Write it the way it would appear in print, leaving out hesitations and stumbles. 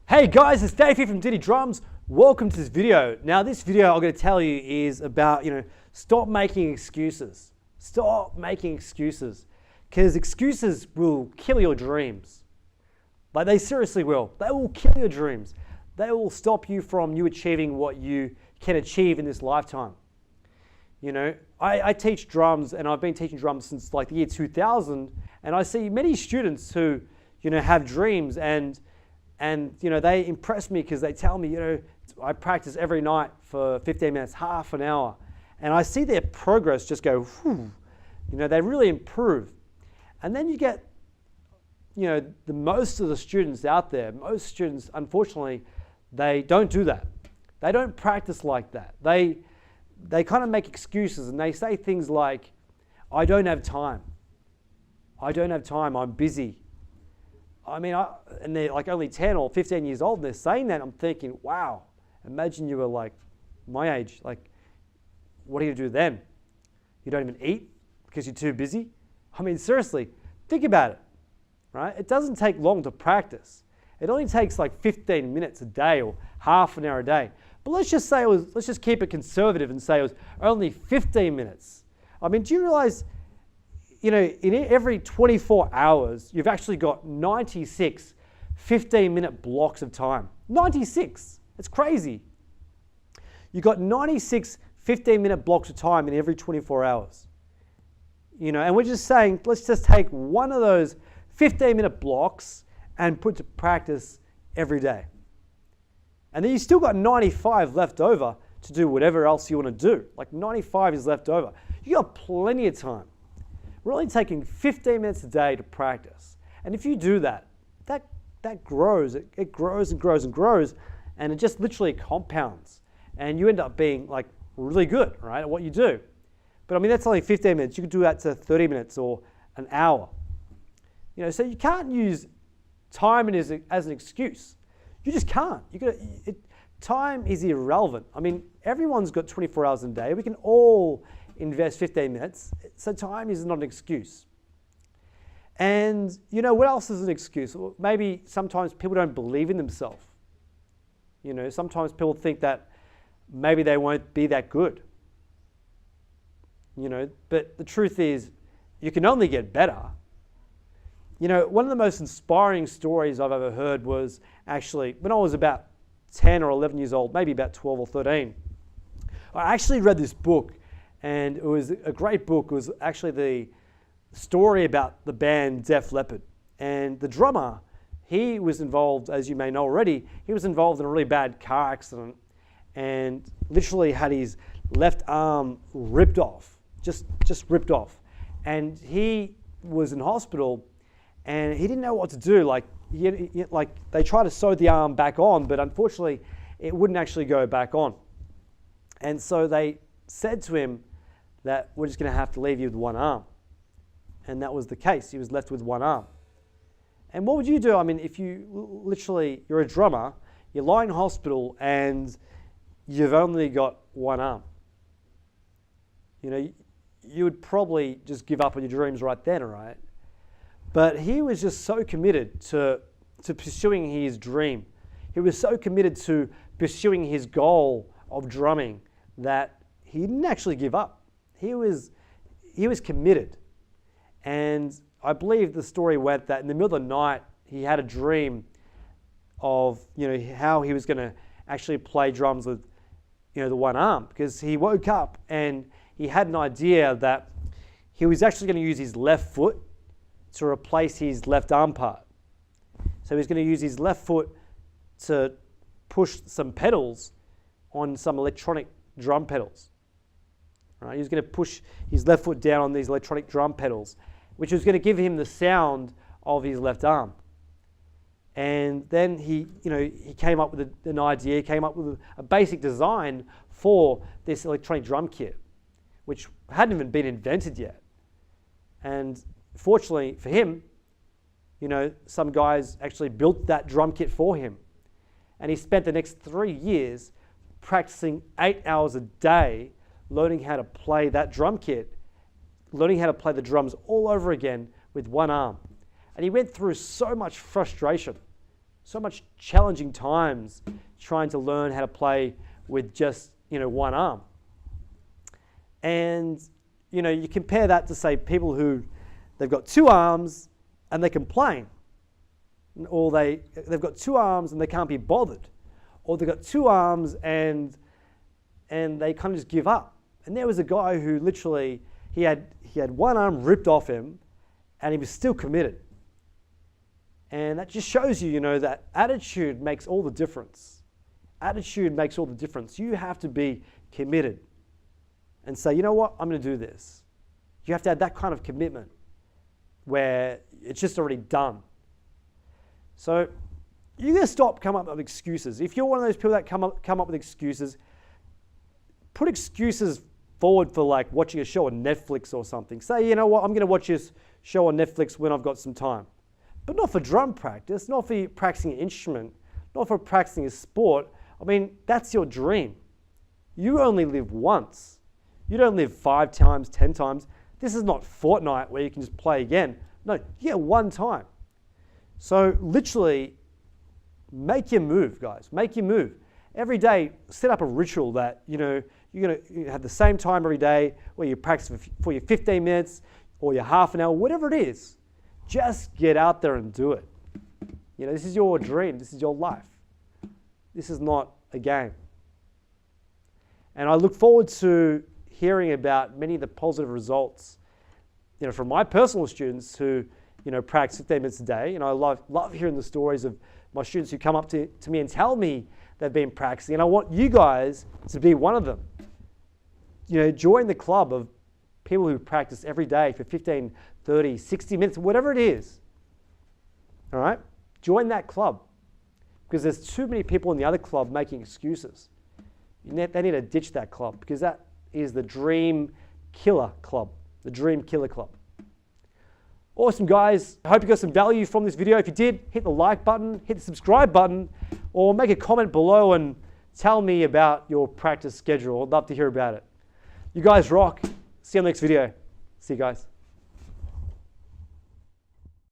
Hey guys, it's Dave here from Diddy Drums. Welcome to this video. Now this video I'm going to tell you is about, stop making excuses. Stop making excuses. Because excuses will kill your dreams. Like they seriously will. They will kill your dreams. They will stop you from achieving what you can achieve in this lifetime. I teach drums, and I've been teaching drums since like the year 2000, and I see many students who, have dreams and they impress me because they tell me, I practice every night for 15 minutes, half an hour, and I see their progress just go, whew, they really improve. And then you get, the most of the students out there, most students, unfortunately, they don't do that. They don't practice like that. They kind of make excuses and they say things like, I don't have time. I don't have time, I'm busy. And they're like only 10 or 15 years old and they're saying that. I'm thinking, wow, imagine you were like my age. Like, what do you do then? You don't even eat because you're too busy? Seriously, think about it, right? It doesn't take long to practice. It only takes like 15 minutes a day or half an hour a day. But let's just keep it conservative and say it was only 15 minutes. Do you realize, in every 24 hours, you've actually got 96 15-minute blocks of time. 96, it's crazy. You've got 96 15-minute blocks of time in every 24 hours. And we're just saying, let's just take one of those 15-minute blocks and put to practice every day. And then you still got 95 left over to do whatever else you want to do. Like 95 is left over. You got plenty of time. We're only taking 15 minutes a day to practice. And if you do that, that grows. It grows and grows and grows, and it just literally compounds. And you end up being like really good, right, at what you do. But that's only 15 minutes. You could do that to 30 minutes or an hour. So you can't use time as an excuse. You just can't. Time is irrelevant. Everyone's got 24 hours in a day. We can all invest 15 minutes. So time is not an excuse. And what else is an excuse? Well, maybe sometimes people don't believe in themselves. Sometimes people think that maybe they won't be that good. But the truth is, you can only get better. One of the most inspiring stories I've ever heard was actually when I was about 10 or 11 years old, maybe about 12 or 13. I actually read this book, and it was a great book. It was actually the story about the band Def Leppard. And the drummer, he was involved, as you may know already, he was involved in a really bad car accident and literally had his left arm ripped off, just ripped off. And he was in hospital and he didn't know what to do. Like they tried to sew the arm back on, but unfortunately it wouldn't actually go back on. And so they said to him that we're just going to have to leave you with one arm. And that was the case. He was left with one arm. And what would you do? If you're a drummer, you're lying in hospital and you've only got one arm. You would probably just give up on your dreams right then, right? But he was just so committed to pursuing his dream. He was so committed to pursuing his goal of drumming that he didn't actually give up. He was committed. And I believe the story went that in the middle of the night, he had a dream of, how he was going to actually play drums with, the one arm, because he woke up and he had an idea that he was actually going to use his left foot to replace his left arm part. So he's going to use his left foot to push some pedals on some electronic drum pedals. Right? He was going to push his left foot down on these electronic drum pedals, which was going to give him the sound of his left arm. And then he came up with an idea, came up with a basic design for this electronic drum kit, which hadn't even been invented yet. And fortunately for him, some guys actually built that drum kit for him. And he spent the next 3 years practicing 8 hours a day, learning how to play that drum kit, learning how to play the drums all over again with one arm. And he went through so much frustration, so much challenging times trying to learn how to play with just, one arm. And, you compare that to, say, people who they've got two arms and they complain. Or they've got two arms and they can't be bothered. Or they've got two arms and they kind of just give up. And there was a guy who literally, he had one arm ripped off him and he was still committed. And that just shows you, that attitude makes all the difference. Attitude makes all the difference. You have to be committed and say, you know what, I'm going to do this. You have to have that kind of commitment where it's just already done. So you're going to stop coming up with excuses. If you're one of those people that come up with excuses, put excuses forward for like watching a show on Netflix or something. Say, you know what, I'm going to watch this show on Netflix when I've got some time. But not for drum practice, not for practicing an instrument, not for practicing a sport. I mean, that's your dream. You only live once. You don't live 5 times, 10 times. This is not Fortnite where you can just play again. No, you get one time. So literally, make your move, guys. Make your move. Every day, set up a ritual that, you're going to have the same time every day where you practice for your 15 minutes or your half an hour, whatever it is. Just get out there and do it. This is your dream. This is your life. This is not a game. And I look forward to hearing about many of the positive results, from my personal students who, practice 15 minutes a day. And I love hearing the stories of my students who come up to me and tell me they've been practicing. And I want you guys to be one of them. Join the club of people who practice every day for 15, 30, 60 minutes, whatever it is. All right? Join that club. Because there's too many people in the other club making excuses. They need to ditch that club because that is the dream killer club. The dream killer club. Awesome, guys. I hope you got some value from this video. If you did, hit the like button, hit the subscribe button, or make a comment below and tell me about your practice schedule. I'd love to hear about it. You guys rock. See you on the next video. See you guys.